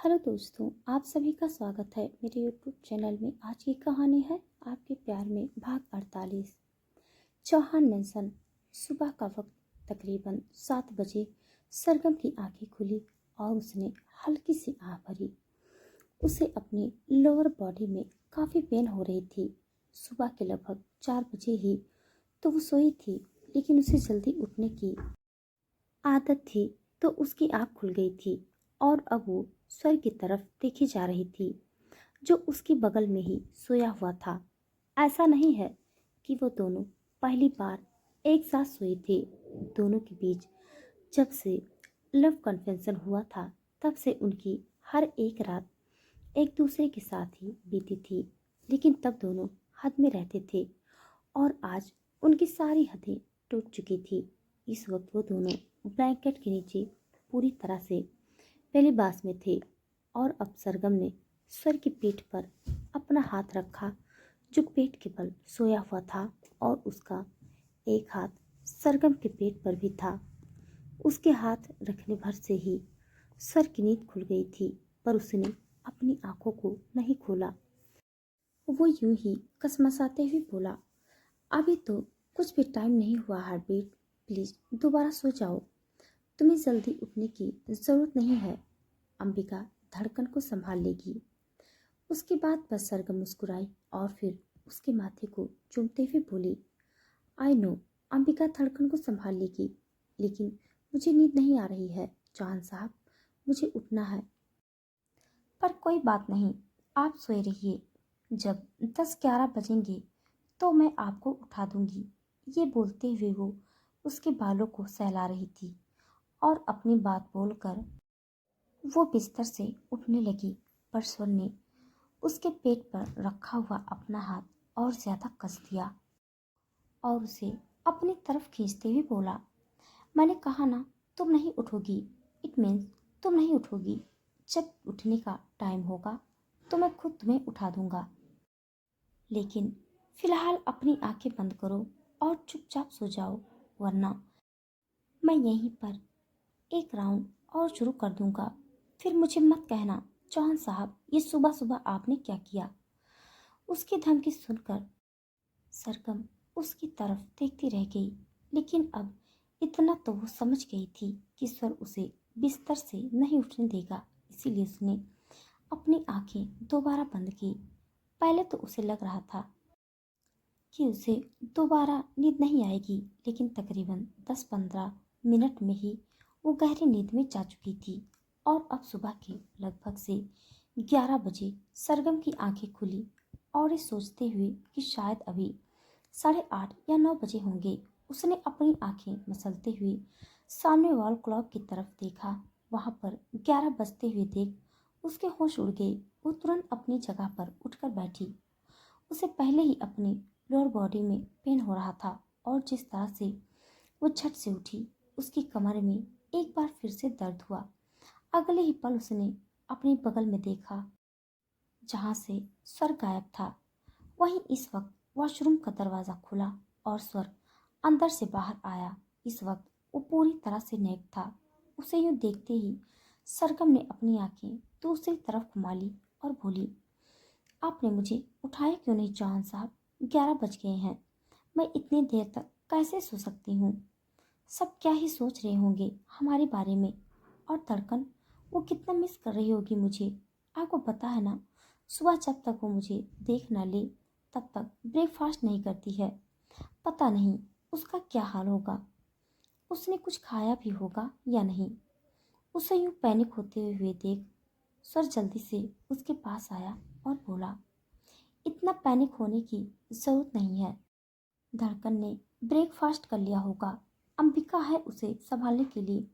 Hello दोस्तों, आप सभी का स्वागत है मेरे यूट्यूब चैनल में। आज की कहानी है आपके प्यार में भाग 48। चौहान मेंशन। सुबह का वक्त तकरीबन 7 बजे। सरगम की आंखें खुली और उसने हल्की सी आह भरी। उसे अपनी लोअर बॉडी में काफ़ी पेन हो रही थी। सुबह के लगभग 4 बजे ही तो वो सोई थी, लेकिन उसे जल्दी उठने की आदत थी, तो उसकी आँख खुल गई थी और अब वो स्वर की तरफ देखी जा रही थी, जो उसकी बगल में ही सोया हुआ था। ऐसा नहीं है कि वो दोनों पहली बार एक साथ सोए थे। दोनों के बीच जब से लव कन्फेशन हुआ था, तब से उनकी हर एक रात एक दूसरे के साथ ही बीती थी। लेकिन तब दोनों हद में रहते थे और आज उनकी सारी हदें टूट चुकी थी। इस वक्त वो दोनों ब्लैंकेट के नीचे पूरी तरह से पहली बास में थे और अब सरगम ने स्वर की पीठ पर अपना हाथ रखा, जो पेट के बल सोया हुआ था, और उसका एक हाथ सरगम के पेट पर भी था। उसके हाथ रखने भर से ही स्वर की नींद खुल गई थी, पर उसने अपनी आंखों को नहीं खोला। वो यूं ही कसमसाते हुए बोला, अभी तो कुछ भी टाइम नहीं हुआ हार्टबीट, प्लीज दोबारा सो जाओ। तुम्हें जल्दी उठने की जरूरत नहीं है, अंबिका धड़कन को संभाल लेगी। उसके बाद बस सरगम मुस्कुराई और फिर उसके माथे को चूमते हुए बोली, आई नो अंबिका धड़कन को संभाल लेगी, लेकिन मुझे नींद नहीं आ रही है चौहान साहब, मुझे उठना है। पर कोई बात नहीं, आप सोए रहिए। जब 10-11 बजेंगे तो मैं आपको उठा दूंगी। ये बोलते हुए वो उसके बालों को सहला रही थी और अपनी बात बोलकर वो बिस्तर से उठने लगी, पर स्वर ने उसके पेट पर रखा हुआ अपना हाथ और ज्यादा कस दिया और उसे अपनी तरफ खींचते हुए बोला, मैंने कहा ना तुम नहीं उठोगी। इट मीन्स तुम नहीं उठोगी। जब उठने का टाइम होगा तो मैं खुद तुम्हें उठा दूंगा, लेकिन फिलहाल अपनी आंखें बंद करो और चुपचाप सो जाओ, वरना मैं यहीं पर एक राउंड और शुरू कर दूंगा। फिर मुझे मत कहना चौहान साहब ये सुबह सुबह आपने क्या किया। उसकी धमकी सुनकर सरगम उसकी तरफ देखती रह गई, लेकिन अब इतना तो वो समझ गई थी कि स्वर उसे बिस्तर से नहीं उठने देगा। इसीलिए उसने अपनी आंखें दोबारा बंद की। पहले तो उसे लग रहा था कि उसे दोबारा नींद नहीं आएगी, लेकिन तकरीबन 10-15 मिनट में ही वो गहरी नींद में जा चुकी थी और अब सुबह के लगभग से 11 बजे सरगम की आंखें खुली और ये सोचते हुए कि शायद अभी 8:30 या 9 बजे होंगे, उसने अपनी आंखें मसलते हुए सामने वॉल क्लॉक की तरफ देखा। वहां पर 11 बजते हुए देख उसके होश उड़ गए। वो तुरंत अपनी जगह पर उठकर बैठी। उसे पहले ही अपनी लोअर बॉडी में पेन हो रहा था और जिस तरह से वो झट से उठी, उसकी कमर में एक बार फिर से दर्द हुआ। अगले ही पल उसने अपने बगल में देखा, जहां से स्वर गायब था। वहीं इस वक्त वॉशरूम का दरवाजा खुला और स्वर अंदर से बाहर आया। इस वक्त वो पूरी तरह से नेक था। उसे यूं देखते ही सरगम ने अपनी आंखें दूसरी तरफ घुमा ली और बोली, आपने मुझे उठाया क्यों नहीं चौहान साहब? 11 बज गए हैं। मैं इतनी देर तक कैसे सो सकती हूँ? सब क्या ही सोच रहे होंगे हमारे बारे में। और धड़कन, वो कितना मिस कर रही होगी मुझे। आपको पता है ना, सुबह जब तक वो मुझे देख ना ले तब तक ब्रेकफास्ट नहीं करती है। पता नहीं उसका क्या हाल होगा। उसने कुछ खाया भी होगा या नहीं। उसे यूं पैनिक होते हुए देख सर जल्दी से उसके पास आया और बोला, इतना पैनिक होने की जरूरत नहीं है। धड़कन ने ब्रेकफास्ट कर लिया होगा। अंबिका है उसे संभालने के लिए।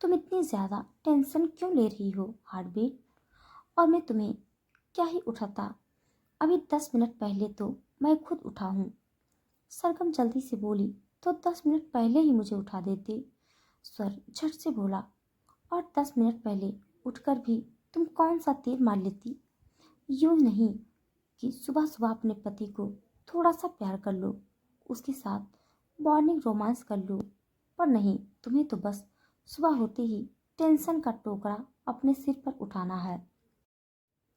तुम इतनी ज्यादा टेंशन क्यों ले रही हो हार्टबीट? और मैं तुम्हें क्या ही उठाता, अभी 10 मिनट पहले तो मैं खुद उठा हूँ। सरगम जल्दी से बोली, तो 10 मिनट पहले ही मुझे उठा देते। स्वर झट से बोला, और 10 मिनट पहले उठकर भी तुम कौन सा तीर मार लेती? यूं नहीं कि सुबह सुबह अपने पति को थोड़ा सा प्यार कर लो, उसके साथ मॉर्निंग रोमांस कर लो। पर नहीं, तुम्हें तो बस सुबह होते ही टेंशन का टोकरा अपने सिर पर उठाना है।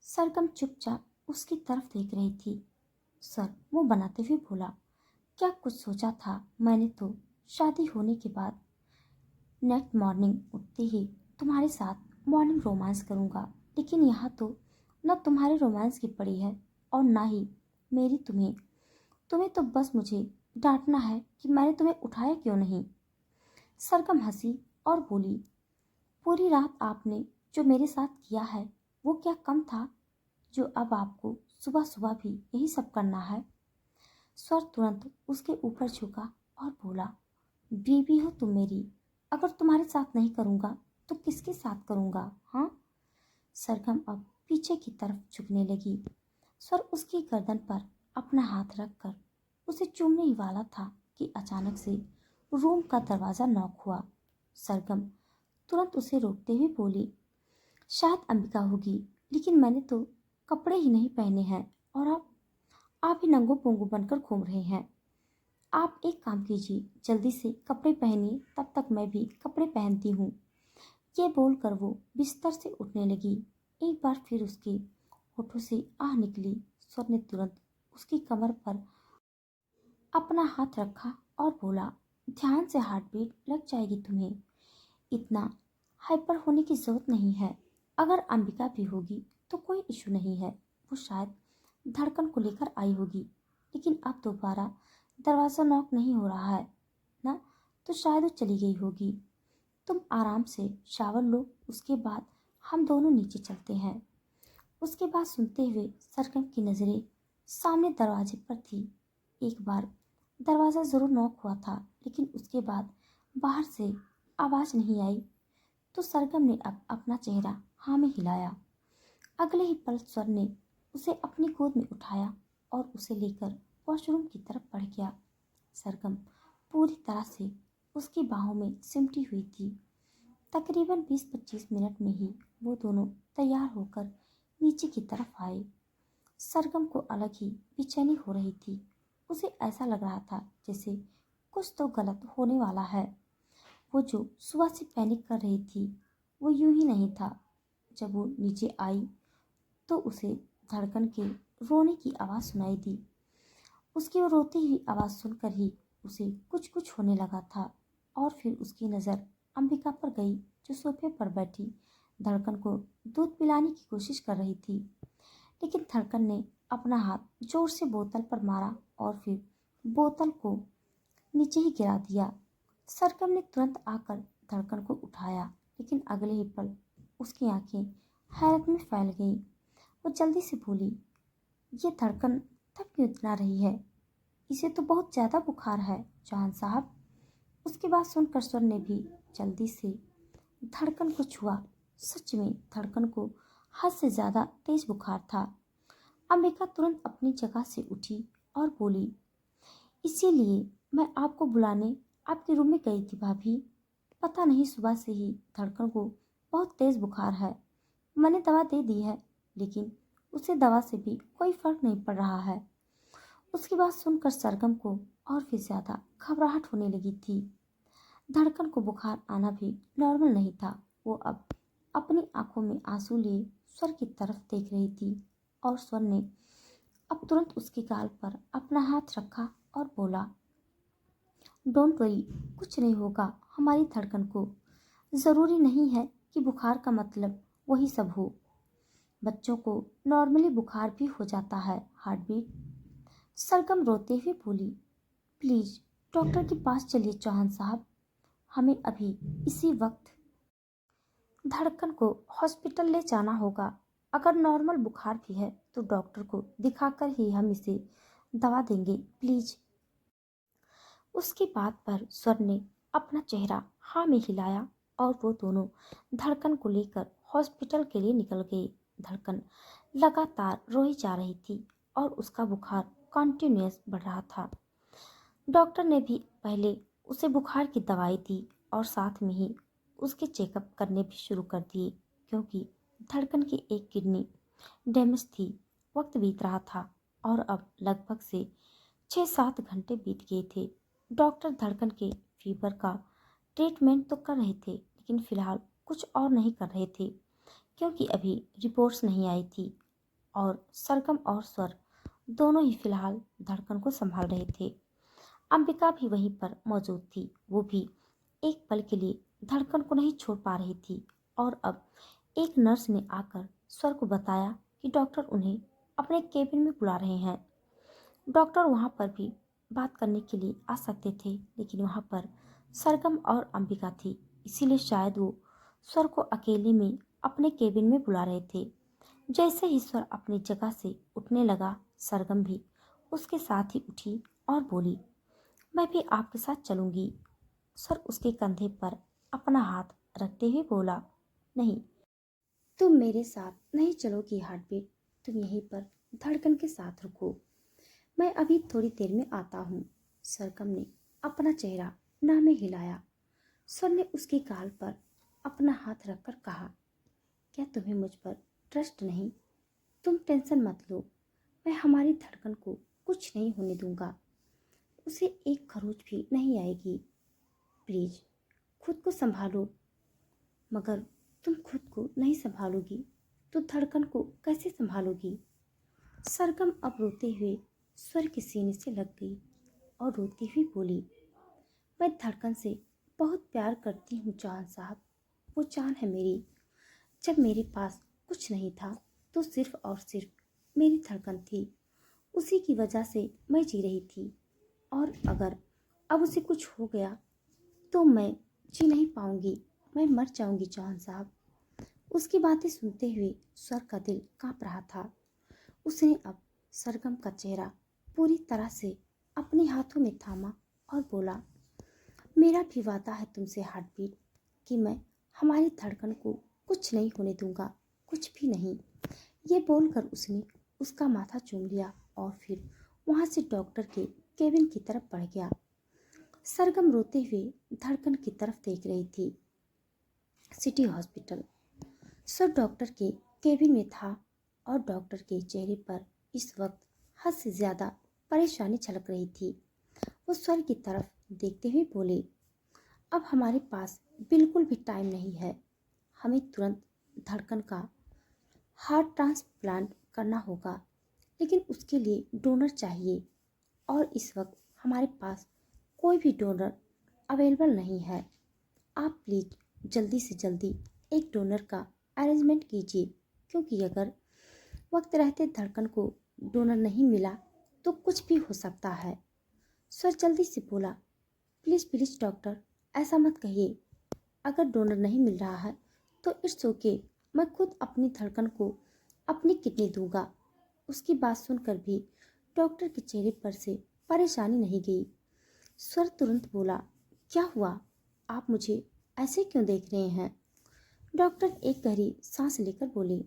सरगम चुपचाप उसकी तरफ देख रही थी। सर वो बनाते हुए बोला, क्या कुछ सोचा था? मैंने तो शादी होने के बाद नेक्स्ट मॉर्निंग उठते ही तुम्हारे साथ मॉर्निंग रोमांस करूंगा, लेकिन यहाँ तो न तुम्हारे रोमांस की पड़ी है और ना ही मेरी तुम्हें। तुम्हें तो बस मुझे डांटना है कि मैंने तुम्हें उठाया क्यों नहीं। सरगम हंसी और बोली, पूरी रात आपने जो मेरे साथ किया है वो क्या कम था, जो अब आपको सुबह सुबह भी यही सब करना है। स्वर तुरंत उसके ऊपर झुका और बोला, बीवी हो तुम मेरी, अगर तुम्हारे साथ नहीं करूँगा तो किसके साथ करूँगा? हाँ। सरगम अब पीछे की तरफ झुकने लगी। स्वर उसकी गर्दन पर अपना हाथ रखकर उसे चूमने ही वाला था कि अचानक से रूम का दरवाज़ा नॉक हुआ। सरगम तुरंत उसे रोकते हुए बोली, शायद अंबिका होगी, लेकिन मैंने तो कपड़े ही नहीं पहने हैं और आप ही नंगो पोंगो बनकर घूम रहे हैं। आप एक काम कीजिए, जल्दी से कपड़े पहनिए, तब तक मैं भी कपड़े पहनती हूँ। ये बोलकर वो बिस्तर से उठने लगी। एक बार फिर उसके होठों से आह निकली। स्वर ने तुरंत उसकी कमर पर अपना हाथ रखा और बोला, ध्यान से हार्ट बीट लग जाएगी तुम्हें, इतना हाइपर होने की जरूरत नहीं है। अगर अंबिका भी होगी तो कोई इशू नहीं है, वो शायद धड़कन को लेकर आई होगी, लेकिन अब दोबारा दरवाज़ा नॉक नहीं हो रहा है ना, तो शायद वो चली गई होगी। तुम आराम से शावर लो, उसके बाद हम दोनों नीचे चलते हैं। उसके बाद सुनते हुए सरगम की नज़रें सामने दरवाजे पर थी। एक बार दरवाज़ा ज़रूर नॉक हुआ था, लेकिन उसके बाद बाहर से आवाज़ नहीं आई, तो सरगम ने अब अपना चेहरा हाँ में हिलाया। अगले ही पल स्वर ने उसे अपनी गोद में उठाया और उसे लेकर वॉशरूम की तरफ बढ़ गया। सरगम पूरी तरह से उसकी बाहों में सिमटी हुई थी। तकरीबन 20-25 मिनट में ही वो दोनों तैयार होकर नीचे की तरफ आए। सरगम को अलग ही बेचैनी हो रही थी। उसे ऐसा लग रहा था जैसे कुछ तो गलत होने वाला है। वो जो सुबह से पैनिक कर रही थी वो यूं ही नहीं था। जब वो नीचे आई तो उसे धड़कन के रोने की आवाज़ सुनाई दी। उसकी वो रोती हुई आवाज़ सुनकर ही उसे कुछ कुछ होने लगा था और फिर उसकी नज़र अंबिका पर गई, जो सोफे पर बैठी धड़कन को दूध पिलाने की कोशिश कर रही थी। लेकिन धड़कन ने अपना हाथ जोर से बोतल पर मारा और फिर बोतल को नीचे ही गिरा दिया। सरगम ने तुरंत आकर धड़कन को उठाया, लेकिन अगले ही पल उसकी आंखें हैरत में फैल गईं। वो जल्दी से बोली, ये धड़कन तब क्यों इतना रही है? इसे तो बहुत ज़्यादा बुखार है जहान साहब। उसकी बात सुनकर स्वर ने भी जल्दी से धड़कन को छुआ। सच में धड़कन को हद से ज़्यादा तेज बुखार था। अंबिका तुरंत अपनी जगह से उठी और बोली, इसीलिए मैं आपको बुलाने आपके रूम में गई थी भाभी। पता नहीं सुबह से ही धड़कन को बहुत तेज़ बुखार है। मैंने दवा दे दी है, लेकिन उसे दवा से भी कोई फर्क नहीं पड़ रहा है। उसकी बात सुनकर सरगम को और भी ज़्यादा घबराहट होने लगी थी। धड़कन को बुखार आना भी नॉर्मल नहीं था। वो अब अपनी आंखों में आंसू लिए स्वर की तरफ देख रही थी और स्वर ने अब तुरंत उसके गाल पर अपना हाथ रखा और बोला, डोंट वरी, कुछ नहीं होगा हमारी धड़कन को। ज़रूरी नहीं है कि बुखार का मतलब वही सब हो। बच्चों को नॉर्मली बुखार भी हो जाता है, हार्ट बीट। सरगम रोते हुए बोली, प्लीज़ डॉक्टर के पास चलिए चौहान साहब, हमें अभी इसी वक्त धड़कन को हॉस्पिटल ले जाना होगा। अगर नॉर्मल बुखार भी है तो डॉक्टर को दिखाकर ही हम इसे दवा देंगे, प्लीज़। उसकी बात पर स्वर ने अपना चेहरा हाँ में हिलाया और वो दोनों धड़कन को लेकर हॉस्पिटल के लिए निकल गए। धड़कन लगातार रोई जा रही थी और उसका बुखार कॉन्टिन्यूअस बढ़ रहा था। डॉक्टर ने भी पहले उसे बुखार की दवाई दी और साथ में ही उसके चेकअप करने भी शुरू कर दिए, क्योंकि धड़कन की एक किडनी डैमेज थी। वक्त बीत रहा था और अब लगभग से 6-7 घंटे बीत गए थे। डॉक्टर धड़कन के फीवर का ट्रीटमेंट तो कर रहे थे, लेकिन फिलहाल कुछ और नहीं कर रहे थे। क्योंकि अभी रिपोर्ट्स नहीं आई थी और सरगम और स्वर दोनों ही फिलहाल धड़कन को संभाल रहे थे। अंबिका भी वहीं पर मौजूद थी। वो भी एक पल के लिए धड़कन को नहीं छोड़ पा रही थी और अब एक नर्स ने आकर स्वर को बताया कि डॉक्टर उन्हें अपने केबिन में बुला रहे हैं। डॉक्टर वहां पर भी बात करने के लिए आ सकते थे, लेकिन वहां पर सरगम और अंबिका थी, इसीलिए शायद वो स्वर को अकेले में अपने केबिन में बुला रहे थे। जैसे ही स्वर अपनी जगह से उठने लगा, सरगम भी उसके साथ ही उठी और बोली, मैं भी आपके साथ चलूंगी। सर उसके कंधे पर अपना हाथ रखते हुए बोला, नहीं, तुम मेरे साथ नहीं चलोगी हार्टबीट, तुम यहीं पर धड़कन के साथ रुको, मैं अभी थोड़ी देर में आता हूँ। सरगम ने अपना चेहरा ना में हिलाया। सर ने उसके गाल पर अपना हाथ रखकर कहा, क्या तुम्हें मुझ पर ट्रस्ट नहीं? तुम टेंशन मत लो, मैं हमारी धड़कन को कुछ नहीं होने दूंगा, उसे एक खरोच भी नहीं आएगी। प्लीज खुद को संभालो। मगर तुम खुद को नहीं संभालोगी तो धड़कन को कैसे संभालोगी? सरगम अब रोते हुए स्वर के सीने से लग गई और रोती हुई बोली, मैं धड़कन से बहुत प्यार करती हूँ चौहान साहब, वो जान है मेरी। जब मेरे पास कुछ नहीं था तो सिर्फ और सिर्फ मेरी धड़कन थी, उसी की वजह से मैं जी रही थी, और अगर अब उसे कुछ हो गया तो मैं जी नहीं पाऊंगी, मैं मर जाऊंगी चौहान साहब। उसकी बातें सुनते हुए स्वर का दिल कांप रहा था। उसने अब सरगम का चेहरा पूरी तरह से अपने हाथों में थामा और बोला, मेरा भी वादा है तुमसे हार्टबीट कि मैं हमारी धड़कन को कुछ नहीं होने दूंगा, कुछ भी नहीं। ये बोलकर उसने उसका माथा चूम लिया और फिर वहां से डॉक्टर के केबिन की तरफ बढ़ गया। सरगम रोते हुए धड़कन की तरफ देख रही थी। City hospital. सर डॉक्टर के केबिन में था और डॉक्टर के चेहरे पर इस वक्त हद से ज्यादा परेशानी झलक रही थी। वो सर की तरफ देखते हुए बोले, अब हमारे पास बिल्कुल भी टाइम नहीं है, हमें तुरंत धड़कन का हार्ट ट्रांसप्लांट करना होगा, लेकिन उसके लिए डोनर चाहिए और इस वक्त हमारे पास कोई भी डोनर अवेलेबल नहीं है। आप प्लीज जल्दी से जल्दी एक डोनर का अरेंजमेंट कीजिए, क्योंकि अगर वक्त रहते धड़कन को डोनर नहीं मिला तो कुछ भी हो सकता है। सर जल्दी से बोला, प्लीज प्लीज डॉक्टर, ऐसा मत कहिए, अगर डोनर नहीं मिल रहा है तो इट्स ओके, मैं खुद अपनी धड़कन को अपनी किडनी दूंगा। उसकी बात सुनकर भी डॉक्टर के चेहरे पर से परेशानी नहीं गई। स्वर तुरंत बोला, क्या हुआ, आप मुझे ऐसे क्यों देख रहे हैं? डॉक्टर एक गहरी सांस लेकर बोले,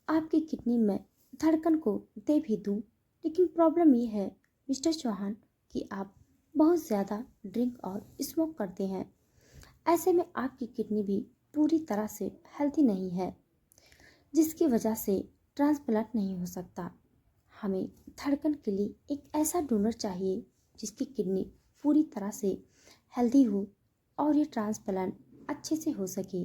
आपकी किडनी में धड़कन को दे भी दूं, लेकिन प्रॉब्लम ये है मिस्टर चौहान कि आप बहुत ज़्यादा ड्रिंक और स्मोक करते हैं। ऐसे में आपकी किडनी भी पूरी तरह से हेल्थी नहीं है, जिसकी वजह से ट्रांसप्लांट नहीं हो सकता। हमें धड़कन के लिए एक ऐसा डोनर चाहिए जिसकी किडनी पूरी तरह से हेल्दी हो और ये ट्रांसप्लांट अच्छे से हो सके।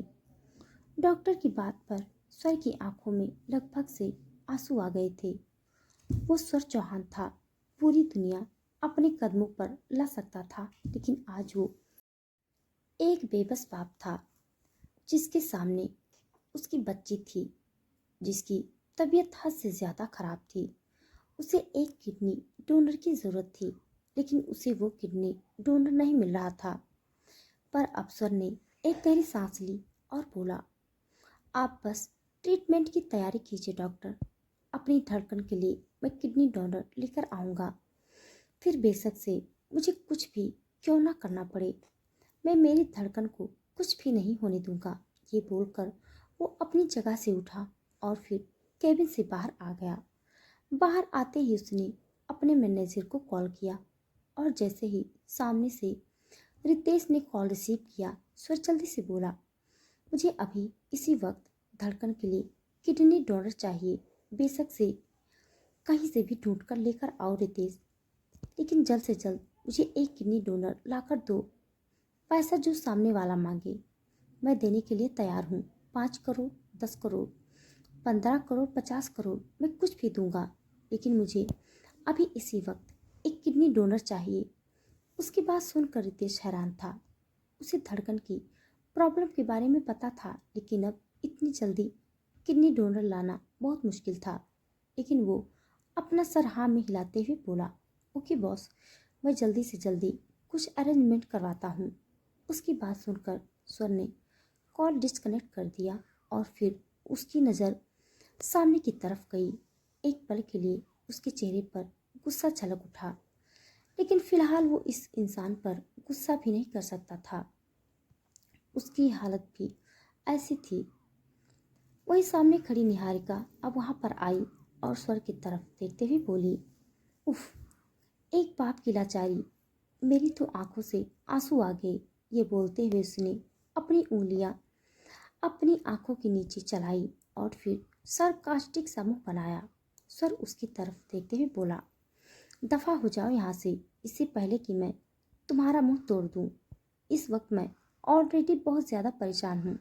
डॉक्टर की बात पर स्वर की आंखों में लगभग से आंसू आ गए थे। वो स्वर चौहान था, पूरी दुनिया अपने कदमों पर ला सकता था, लेकिन आज वो एक बेबस बाप था जिसके सामने उसकी बच्ची थी, जिसकी तबीयत हद से ज़्यादा खराब थी। उसे एक किडनी डोनर की ज़रूरत थी, लेकिन उसे वो किडनी डोनर नहीं मिल रहा था। पर अफसर ने एक गहरी सांस ली और बोला, आप बस ट्रीटमेंट की तैयारी कीजिए डॉक्टर, अपनी धड़कन के लिए मैं किडनी डोनर लेकर आऊँगा, फिर बेशक से मुझे कुछ भी क्यों ना करना पड़े, मैं मेरी धड़कन को कुछ भी नहीं होने दूंगा। ये बोलकर वो अपनी जगह से उठा और फिर केबिन से बाहर आ गया। बाहर आते ही उसने अपने मैनेजर को कॉल किया और जैसे ही सामने से रितेश ने कॉल रिसीव किया, स्वर जल्दी से बोला, मुझे अभी इसी वक्त धड़कन के लिए किडनी डोनर चाहिए, बेशक से कहीं से भी ढूंढ कर लेकर आओ रितेश, लेकिन जल्द से जल्द मुझे एक किडनी डोनर लाकर दो। पैसा जो सामने वाला मांगे मैं देने के लिए तैयार हूँ, 5 करोड़ 10 करोड़, 15 करोड़, 50 करोड़, मैं कुछ भी दूंगा, लेकिन मुझे अभी इसी वक्त एक किडनी डोनर चाहिए। उसकी बात सुनकर रितेश हैरान था। उसे धड़कन की प्रॉब्लम के बारे में पता था, लेकिन अब इतनी जल्दी किडनी डोनर लाना बहुत मुश्किल था। लेकिन वो अपना सर हाँ में हिलाते हुए बोला, ओके बॉस, मैं जल्दी से जल्दी कुछ अरेंजमेंट करवाता हूँ। उसकी बात सुनकर स्वर ने कॉल डिस्कनेक्ट कर दिया और फिर उसकी नज़र सामने की तरफ गई। एक पल के लिए उसके चेहरे पर गुस्सा झलक उठा, लेकिन फिलहाल वो इस इंसान पर गुस्सा भी नहीं कर सकता था। उसकी हालत भी ऐसी थी। वही सामने खड़ी निहारिका अब वहां पर आई और स्वर की तरफ देखते हुए बोली, उफ, एक बाप की लाचारी, मेरी तो आंखों से आंसू आ गए। ये बोलते हुए उसने अपनी उंगलियां अपनी आंखों के नीचे चलाई और फिर सरकास्टिक सा मुंह बनाया। स्वर उसकी तरफ देखते हुए बोला, दफा हो जाओ यहाँ से, इससे पहले कि मैं तुम्हारा मुंह तोड़ दूं। इस वक्त मैं ऑलरेडी बहुत ज़्यादा परेशान हूँ।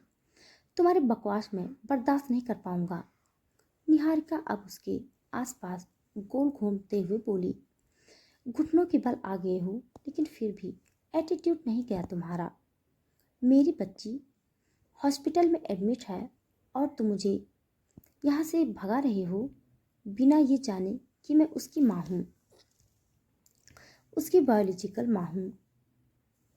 तुम्हारे बकवास में बर्दाश्त नहीं कर पाऊंगा। निहारिका अब उसके आसपास गोल घूमते हुए बोली, घुटनों के बल आ गए हो, लेकिन फिर भी एटीट्यूड नहीं गया तुम्हारा। मेरी बच्ची हॉस्पिटल में एडमिट है और तुम मुझे यहाँ से भगा रहे हो बिना ये जाने कि मैं उसकी माँ हूँ, उसकी बायोलॉजिकल माँ हूँ।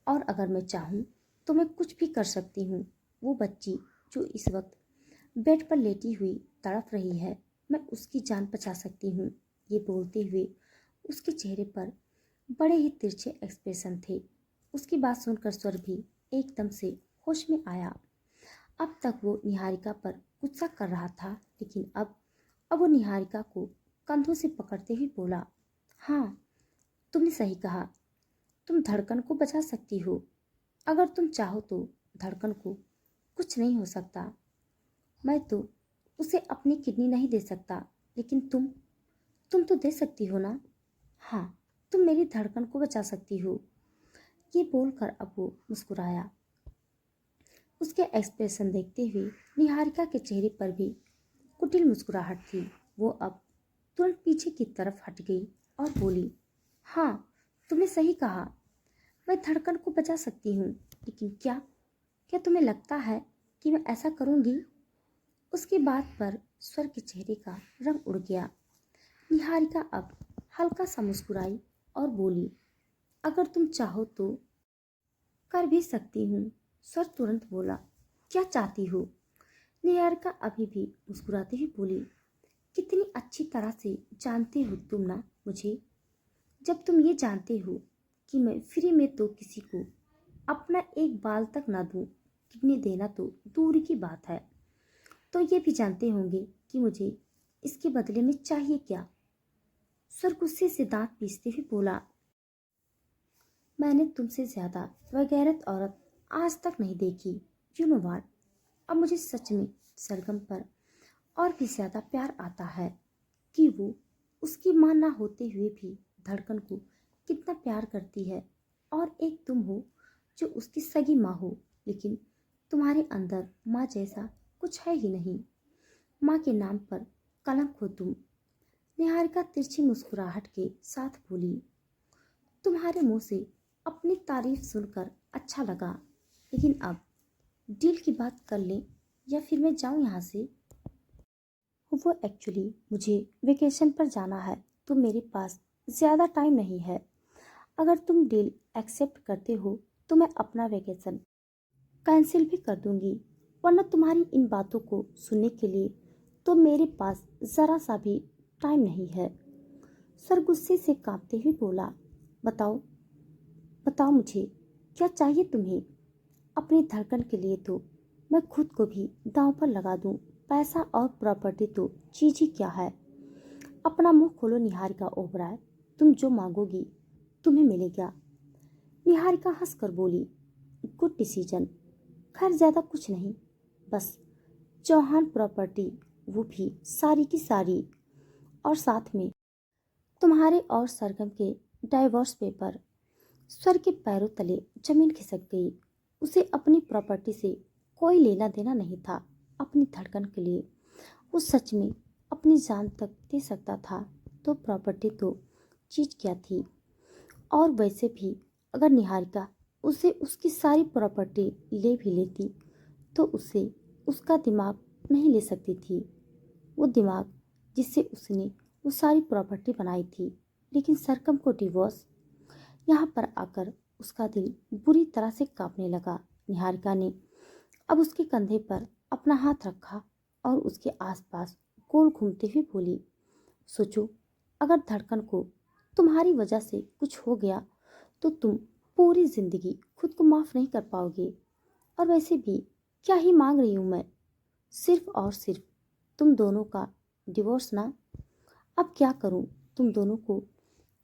और अगर मैं चाहूँ तो मैं कुछ भी कर सकती हूँ। वो बच्ची जो इस वक्त बेड पर लेटी हुई तड़प रही है, मैं उसकी जान बचा सकती हूँ। ये बोलते हुए उसके चेहरे पर बड़े ही तिरछे एक्सप्रेशन थे। उसकी बात सुनकर स्वर भी एकदम से होश में आया। अब तक वो निहारिका पर गुस्सा कर रहा था, लेकिन अब वो निहारिका को कंधों से पकड़ते हुए बोला, हाँ, तुमने सही कहा, तुम धड़कन को बचा सकती हो। अगर तुम चाहो तो धड़कन को कुछ नहीं हो सकता। मैं तो उसे अपनी किडनी नहीं दे सकता, लेकिन तुम तो दे सकती हो ना। हाँ, तुम मेरी धड़कन को बचा सकती हो। ये बोलकर अब वो मुस्कुराया। उसके एक्सप्रेशन देखते हुए निहारिका के चेहरे पर भी कुटिल मुस्कुराहट थी। वो अब तुरंत पीछे की तरफ हट गई और बोली, हाँ, तुमने सही कहा, मैं धड़कन को बचा सकती हूँ, लेकिन क्या क्या तुम्हें लगता है कि मैं ऐसा करूँगी? उसकी बात पर स्वर के चेहरे का रंग उड़ गया। निहारिका अब हल्का सा मुस्कुराई और बोली, अगर तुम चाहो तो कर भी सकती हूँ। स्वर तुरंत बोला, क्या चाहती हो? निहारिका अभी भी मुस्कुराते हुए बोली, कितनी अच्छी तरह से जानते हो तुम ना मुझे। जब तुम ये जानते हो कि मैं फ्री में तो किसी को अपना एक बाल तक ना दूं, किडनी देना तो दूर की बात है, तो ये भी जानते होंगे कि मुझे इसके बदले में चाहिए क्या। स्वर गुस्से से दांत पीसते हुए बोला, मैंने तुमसे ज्यादा बेगैरत औरत आज तक नहीं देखी। यू नो व्हाट, अब मुझे सच में सरगम पर और भी ज्यादा प्यार आता है कि वो उसकी माँ ना होते हुए भी धड़कन को कितना प्यार करती है। और एक तुम हो जो उसकी सगी माँ हो, लेकिन तुम्हारे अंदर माँ जैसा कुछ है ही नहीं। माँ के नाम पर कलंक हो तुम। निहारिका तिरछी मुस्कुराहट के साथ बोली, तुम्हारे मुंह से अपनी तारीफ सुनकर अच्छा लगा, लेकिन अब डील की बात कर लें या फिर मैं जाऊं यहाँ से। वो एक्चुअली मुझे वेकेशन पर जाना है, तो मेरे पास ज़्यादा टाइम नहीं है। अगर तुम डील एक्सेप्ट करते हो तो मैं अपना वेकेशन कैंसिल भी कर दूंगी, वरना तुम्हारी इन बातों को सुनने के लिए तो मेरे पास ज़रा सा भी टाइम नहीं है। सर गुस्से से कांपते हुए बोला, बताओ बताओ मुझे क्या चाहिए तुम्हें? अपनी धड़कन के लिए तो मैं खुद को भी दांव पर लगा दूं। पैसा और प्रॉपर्टी तो चीज ही क्या है। अपना मुंह खोलो निहारिका ओबराय, तुम जो मांगोगी तुम्हें मिलेगा। निहारिका हंसकर बोली, गुड डिसीजन। खैर ज़्यादा कुछ नहीं, बस चौहान प्रॉपर्टी, वो भी सारी की सारी, और साथ में तुम्हारे और सरगम के डाइवोर्स पेपर। स्वर के पैरों तले जमीन खिसक गई। उसे अपनी प्रॉपर्टी से कोई लेना देना नहीं था। अपनी धड़कन के लिए वो सच में अपनी जान तक दे सकता था तो प्रॉपर्टी तो चीज क्या थी। और वैसे भी अगर निहारिका उसे उसकी सारी प्रॉपर्टी ले भी लेती तो उसे उसका दिमाग नहीं ले सकती थी। वो दिमाग जिससे उसने वो सारी प्रॉपर्टी बनाई थी। लेकिन सरकम को डिवोर्स, यहाँ पर आकर उसका दिल बुरी तरह से कांपने लगा। निहारिका ने अब उसके कंधे पर अपना हाथ रखा और उसके आसपास गोल घूमते हुए बोली, सोचो, अगर धड़कन को तुम्हारी वजह से कुछ हो गया तो तुम पूरी जिंदगी खुद को माफ नहीं कर पाओगे। और वैसे भी क्या ही मांग रही हूं मैं, सिर्फ और सिर्फ तुम दोनों का डिवोर्स ना। अब क्या करूं, तुम दोनों को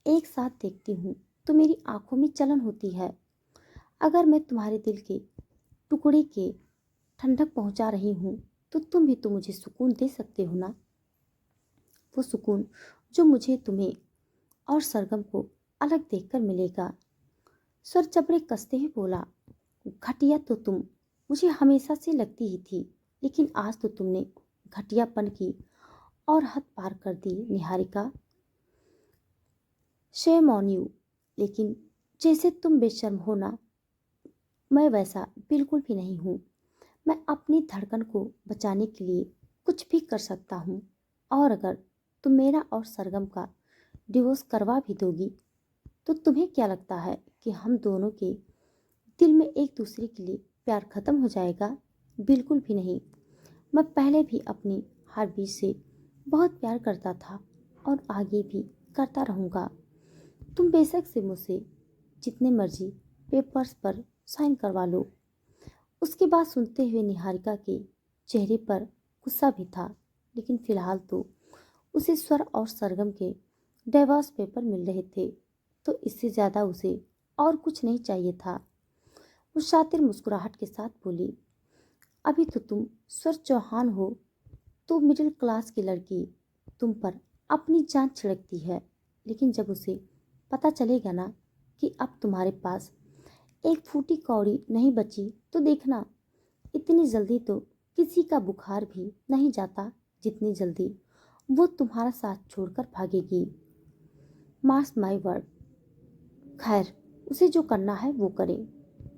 एक साथ देखती हूँ तो मेरी आंखों में जलन होती है। अगर मैं तुम्हारे दिल के टुकड़े के ठंडक पहुंचा रही हूँ तो तुम भी तो मुझे सुकून दे सकते हो ना। वो सुकून जो मुझे तुम्हें और सरगम को अलग देखकर मिलेगा। स्वर जबड़े कसते हुए बोला, घटिया तो तुम मुझे हमेशा से लगती ही थी, लेकिन आज तो तुमने घटियापन की और हद पार कर दी निहारिका। Shame on you. लेकिन जैसे तुम बेशर्म हो ना, मैं वैसा बिल्कुल भी नहीं हूँ। मैं अपनी धड़कन को बचाने के लिए कुछ भी कर सकता हूँ। और अगर तुम मेरा और सरगम का डिवोर्स करवा भी दोगी तो तुम्हें क्या लगता है कि हम दोनों के दिल में एक दूसरे के लिए प्यार खत्म हो जाएगा? बिल्कुल भी नहीं। मैं पहले भी अपनी हार्टबीट से बहुत प्यार करता था और आगे भी करता रहूँगा। तुम बेशक से मुझसे जितने मर्जी पेपर्स पर साइन करवा लो। उसकी बात सुनते हुए निहारिका के चेहरे पर गुस्सा भी था, लेकिन फिलहाल तो उसे स्वर और सरगम के डिवोर्स पेपर मिल रहे थे तो इससे ज़्यादा उसे और कुछ नहीं चाहिए था। वो शातिर मुस्कुराहट के साथ बोली, अभी तो तुम स्वर चौहान हो तो मिडिल क्लास की लड़की तुम पर अपनी जान छिड़कती है, लेकिन जब उसे पता चलेगा ना कि अब तुम्हारे पास एक फूटी कौड़ी नहीं बची तो देखना, इतनी जल्दी तो किसी का बुखार भी नहीं जाता जितनी जल्दी वो तुम्हारा साथ छोड़कर भागेगी। Marks my word. खैर, उसे जो करना है वो करे।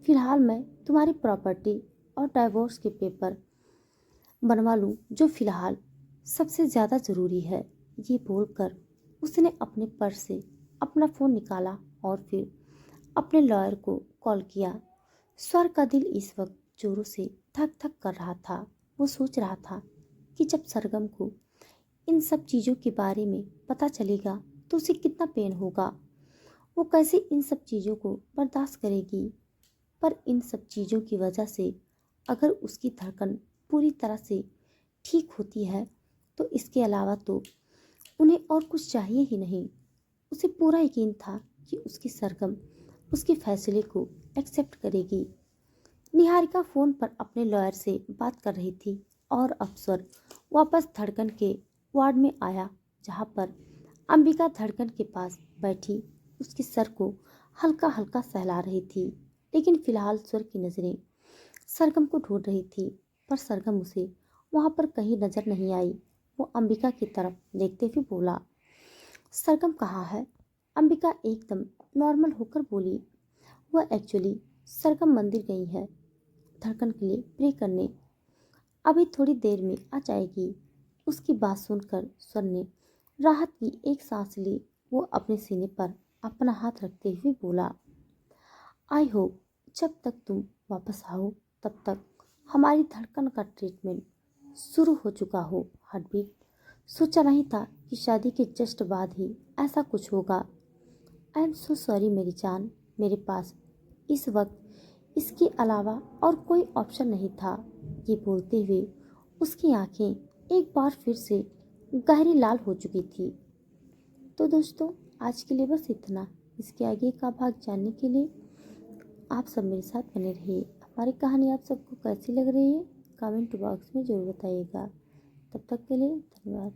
फिलहाल मैं तुम्हारी प्रॉपर्टी और डाइवोर्स के पेपर बनवा लूं, जो फिलहाल सबसे ज़्यादा ज़रूरी है। ये बोलकर उसने अपने पर्स से अपना फ़ोन निकाला और फिर अपने लॉयर को कॉल किया। स्वर का दिल इस वक्त जोरों से धक धक कर रहा था। वो सोच रहा था कि जब सरगम को इन सब चीज़ों के बारे में पता चलेगा तो उसे कितना पेन होगा। वो कैसे इन सब चीज़ों को बर्दाश्त करेगी। पर इन सब चीज़ों की वजह से अगर उसकी धड़कन पूरी तरह से ठीक होती है तो इसके अलावा तो उन्हें और कुछ चाहिए ही नहीं। उसे पूरा यकीन था कि उसकी सरगम उसके फैसले को एक्सेप्ट करेगी। निहारिका फ़ोन पर अपने लॉयर से बात कर रही थी और अफसर वापस धड़कन के वार्ड में आया, जहाँ पर अंबिका धड़कन के पास बैठी उसके सर को हल्का हल्का सहला रही थी। लेकिन फिलहाल स्वर की नज़रें सरगम को ढूंढ रही थी, पर सरगम उसे वहाँ पर कहीं नजर नहीं आई। वो अंबिका की तरफ देखते हुए बोला, सरगम कहाँ है? अंबिका एकदम नॉर्मल होकर बोली, वह एक्चुअली सरगम मंदिर गई है धड़कन के लिए प्रे करने, अभी थोड़ी देर में आ जाएगी। उसकी बात सुनकर स्वर ने राहत की एक सांस ली। वो अपने सीने पर अपना हाथ रखते हुए बोला, आई होप जब तक तुम वापस आओ तब तक हमारी धड़कन का ट्रीटमेंट शुरू हो चुका हो। हार्टबीट। सोचा नहीं था कि शादी के जस्ट बाद ही ऐसा कुछ होगा। आई एम सो सॉरी मेरी जान, मेरे पास इस वक्त इसके अलावा और कोई ऑप्शन नहीं था। ये बोलते हुए उसकी आंखें एक बार फिर से गहरी लाल हो चुकी थी। तो दोस्तों, आज के लिए बस इतना। इसके आगे का भाग जानने के लिए आप सब मेरे साथ बने रहिए। हमारी कहानी आप सबको कैसी लग रही है कमेंट बॉक्स में ज़रूर बताइएगा। तब तक के लिए धन्यवाद।